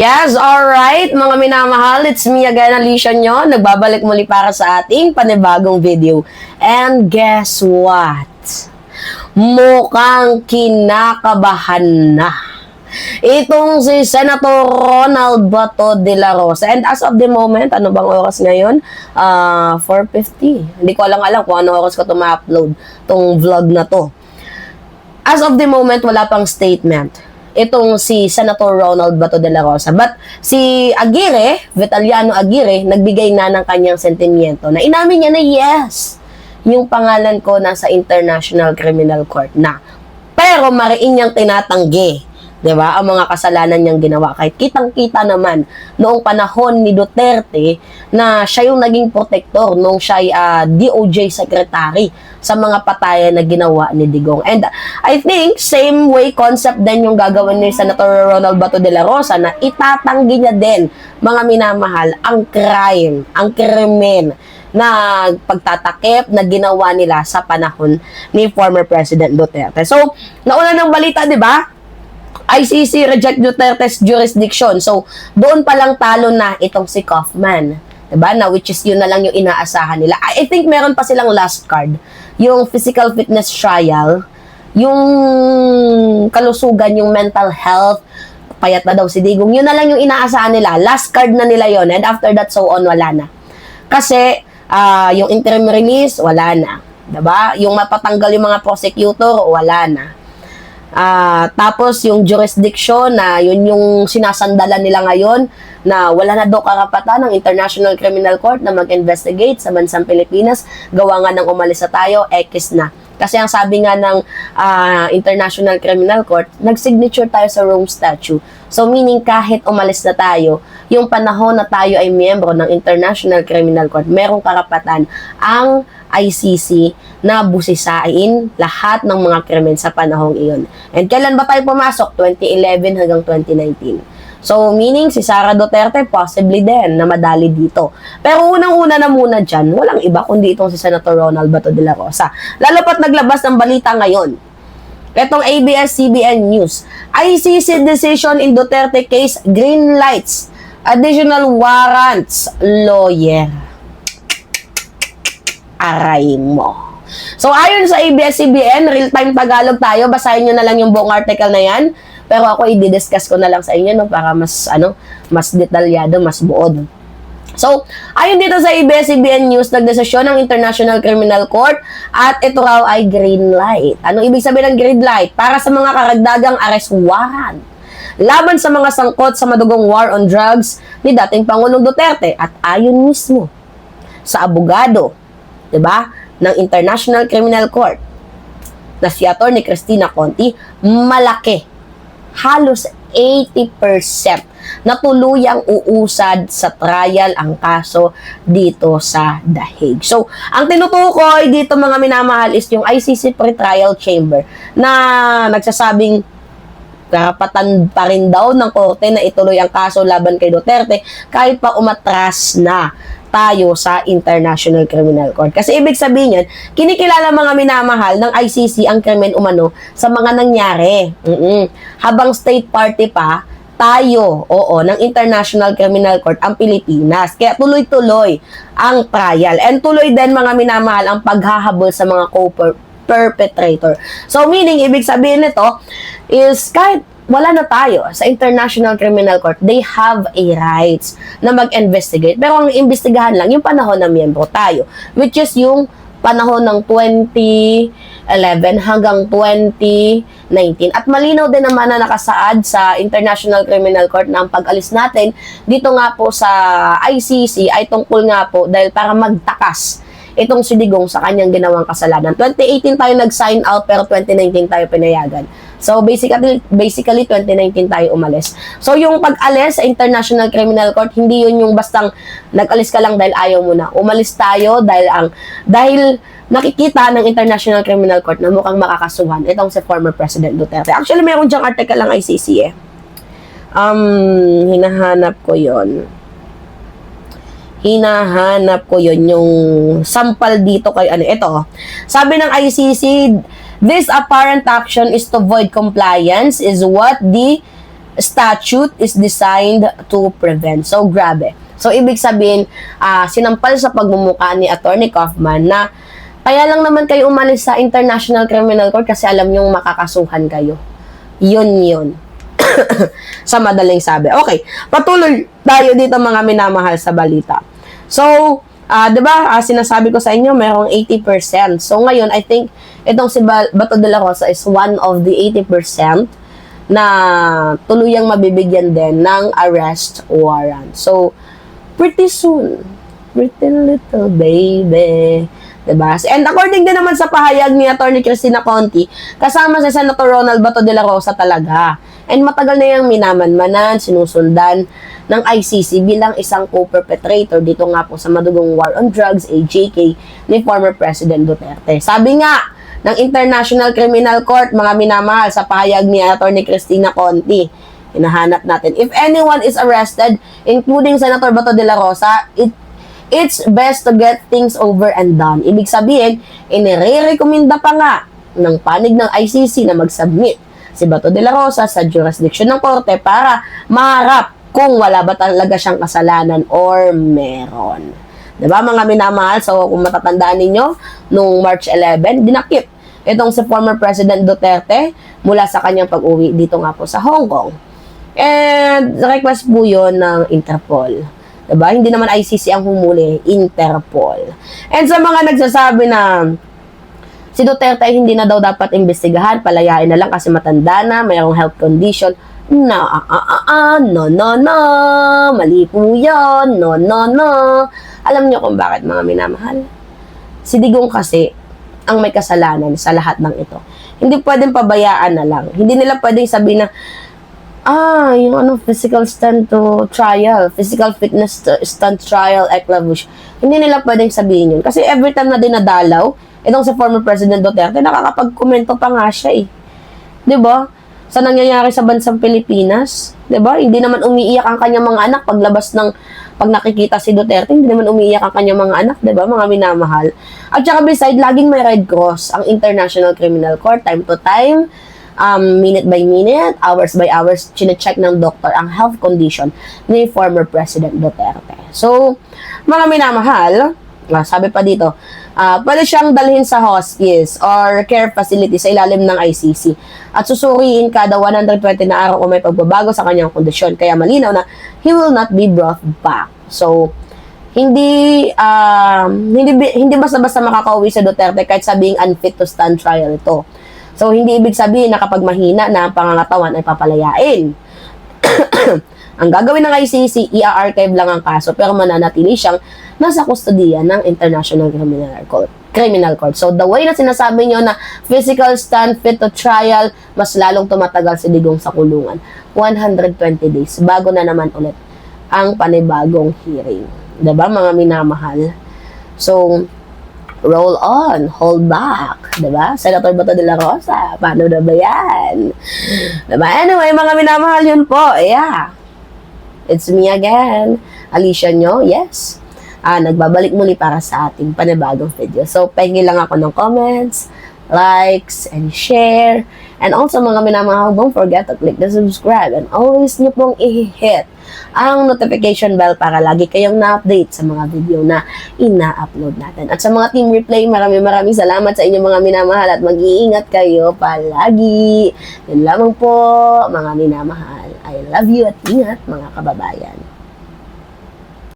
Yes, alright mga minamahal, it's me again, Alicia nyo. Nagbabalik muli para sa ating panibagong video. And guess what? Mukhang kinakabahan na itong si Senator Ronald Bato de la Rosa. And as of the moment, ano bang oras ngayon? 4:50. Hindi ko alam kung ano oras ko ito ma-upload, tong vlog na to. As of the moment, wala pang statement itong si Senator Ronald Bato de la Rosa. But si Aguirre, Vitaliano Aguirre, nagbigay na ng kanyang sentimiento na inamin niya na yes, yung pangalan ko nasa International Criminal Court na. Pero mariin niyang tinatanggi, 'di ba? Ang mga kasalanan niyang ginawa. Kahit kitang-kita naman noong panahon ni Duterte na siya yung naging protector nung siya ay DOJ secretary sa mga patayan na ginawa ni Digong. And I think same way concept din yung gagawin ni Senator Ronald Bato de la Rosa na itatanggi niya din, mga minamahal, ang crime, ang krimen na pagtatakip na ginawa nila sa panahon ni former President Duterte. So, nauna ng balita, 'di ba? ICC reject Duterte's jurisdiction. So, doon pa lang talo na itong si Kaufman. Diba? Na which is yun na lang yung inaasahan nila. I think meron pa silang last card. Yung physical fitness trial, yung kalusugan, yung mental health, payat na daw si Digong. Yun na lang yung inaasahan nila. Last card na nila yon. And after that, so on, wala na. Kasi, yung interim release, wala na. Diba? Yung mapatanggal yung mga prosecutor, wala na. Tapos yung jurisdiction na yun yung sinasandalan nila ngayon na wala na daw karapatan ng International Criminal Court na mag-investigate sa bansang Pilipinas, gawa nga ng umalis na tayo, X na. Kasi ang sabi nga ng International Criminal Court, nag-signature tayo sa Rome Statute. So meaning kahit umalis na tayo, yung panahon na tayo ay miyembro ng International Criminal Court, merong karapatan ang ICC na busisain lahat ng mga krimen sa panahong iyon. And kailan ba tayo pumasok? 2011 hanggang 2019. So, meaning si Sara Duterte possibly din na madali dito. Pero unang-una na muna dyan, walang iba kundi itong si Senator Ronald Bato de la Rosa. Lalo pat naglabas ng balita ngayon. Itong ABS-CBN News. ICC decision in Duterte case, green lights, additional warrants, lawyer. Aray mo. So, ayon sa ABS-CBN, real-time Tagalog tayo. Basahin nyo na lang yung buong article na yan. Pero ako, i-discuss ko na lang sa inyo, no, para mas, mas detalyado, mas buod. So, ayon dito sa ABS-CBN News, nagdesisyon ng International Criminal Court at ito raw ay green light. Anong ibig sabihin ng green light? Para sa mga karagdagang arrest warrant laban sa mga sangkot sa madugong war on drugs ni dating Pangulong Duterte. At ayon mismo sa abogado, 'di ba, ng International Criminal Court na si Atty. Cristina Conti, malaki, halos 80% na tuluyang uusad sa trial ang kaso dito sa The Hague. So, ang tinutukoy dito, mga minamahal, is yung ICC Pre-Trial Chamber na nagsasabing karapatan pa rin daw ng korte na ituloy ang kaso laban kay Duterte kahit pa umatras na tayo sa International Criminal Court. Kasi ibig sabihin yan, kinikilala mga minamahal ng ICC ang krimen umano sa mga nangyari. Habang state party pa, tayo, ng International Criminal Court ang Pilipinas. Kaya tuloy-tuloy ang trial. And tuloy din, mga minamahal, ang paghahabol sa mga perpetrator. So, meaning, ibig sabihin nito is kahit wala na tayo sa International Criminal Court, they have a rights na mag-investigate. Pero ang imbestigahan lang, yung panahon na miyembro tayo, which is yung panahon ng 2011 hanggang 2019. At malinaw din naman na nakasaad sa International Criminal Court na ang pag-alis natin dito nga po sa ICC ay tungkol nga po dahil para magtakas itong si Digong sa kanyang ginawang kasalanan. 2018 tayo nag-sign out pero 2019 tayo pinayagan. So basically 2019 tayo umalis. So yung pag-alis sa International Criminal Court, hindi yun yung bastang nag-alis ka lang dahil ayaw mo na. Umalis tayo dahil nakikita ng International Criminal Court na mukhang makakasuhan itong si former President Duterte. Actually, meron diyang article lang ICC eh. Hinahanap ko yon. Yung sampal dito kay ito. Sabi ng ICC, this apparent action is to void compliance is what the statute is designed to prevent. So, grabe. So, ibig sabihin, sinampal sa pagmumukha ni Attorney Kaufman na kaya lang naman kayo umalis sa International Criminal Court kasi alam nyong makakasuhan kayo. Yun. Sa madaling sabi. Okay, patuloy tayo dito mga minamahal sa balita. So, di ba, sinasabi ko sa inyo, mayroong 80%. So, ngayon, I think, itong si Bato de la Rosa is one of the 80% na tuluyang mabibigyan din ng arrest warrant. So, pretty soon, pretty little baby. Diba? And according din naman sa pahayag ni Atty. Cristina Conti, kasama si Senator Ronald Bato de la Rosa talaga. And matagal na yung minamanmanan, sinusundan ng ICC bilang isang co-perpetrator dito nga po sa madugong war on drugs, AJK, ni former President Duterte. Sabi nga ng International Criminal Court, mga minamahal, sa pahayag ni Atty. Cristina Conti, hinahanap natin, if anyone is arrested, including Senator Bato de la Rosa, it's best to get things over and done. Ibig sabihin, inire-recommenda pa nga ng panig ng ICC na mag-submit si Bato de la Rosa sa jurisdiction ng korte para maharap kung wala ba talaga siyang kasalanan or meron. Diba mga minamahal? So kung matatandaan ninyo, nung March 11, dinakip itong si former President Duterte mula sa kanyang pag-uwi dito nga po sa Hong Kong. And request po yun ng Interpol. Diba? Hindi naman ICC ang humuli, Interpol. And sa mga nagsasabi na si Duterte ay hindi na daw dapat imbestigahan, palayain na lang kasi matanda na, mayroong health condition. No, mali po yun, no. Alam niyo kung bakit mga minamahal? Si Digong kasi ang may kasalanan sa lahat ng ito. Hindi pwedeng pabayaan na lang. Hindi nila pwedeng sabihin na yung physical stunt to trial, physical fitness stunt trial, eclavush. Hindi nila pwedeng sabihin yun. Kasi every time na dinadalaw, itong si former President Duterte, nakakapag-komento pa nga siya eh. Diba? Sa nangyayari sa bansang Pilipinas, diba? Hindi naman umiiyak ang kanyang mga anak pag nakikita si Duterte, hindi naman umiiyak ang kanyang mga anak, diba? Mga minamahal. At saka beside, laging may Red Cross ang International Criminal Court, time to time, minute by minute, hours by hours, chinecheck ng doktor ang health condition ni former President Duterte. So, mga minamahal, sabi pa dito, pwede siyang dalhin sa hospice or care facility sa ilalim ng ICC at susuriin kada 120 na araw kung may pagbabago sa kanyang kondisyon. Kaya malinaw na he will not be brought back. So, hindi basta-basta makakauwi sa Duterte kahit sabing unfit to stand trial ito. So, hindi ibig sabihin na kapag mahina na ang pangangatawan ay papalayain. Ang gagawin ng ICC, i-archive lang ang kaso pero mananatili siyang nasa kustodiya ng International Criminal Court. So, the way na sinasabi nyo na physical stand fit to trial, mas lalong tumatagal si Digong sa kulungan. 120 days, bago na naman ulit ang panibagong hearing. Diba, mga minamahal? So, roll on, hold back, diba? Senator Bato de la Rosa, paano na ba yan? Diba? Anyway, mga minamahal, yun po, yeah. It's me again, Alicia nyo, yes. Nagbabalik muli para sa ating panibagong video. So, pengi lang ako ng comments, likes, and share. And also, mga minamahal, don't forget to click the subscribe and always nyo pong i-hit ang notification bell para lagi kayong na-update sa mga video na ina-upload natin. At sa mga Team Replay, maraming salamat sa inyong mga minamahal at mag-iingat kayo palagi. Yun lamang po, mga minamahal. I love you at ingat, mga kababayan.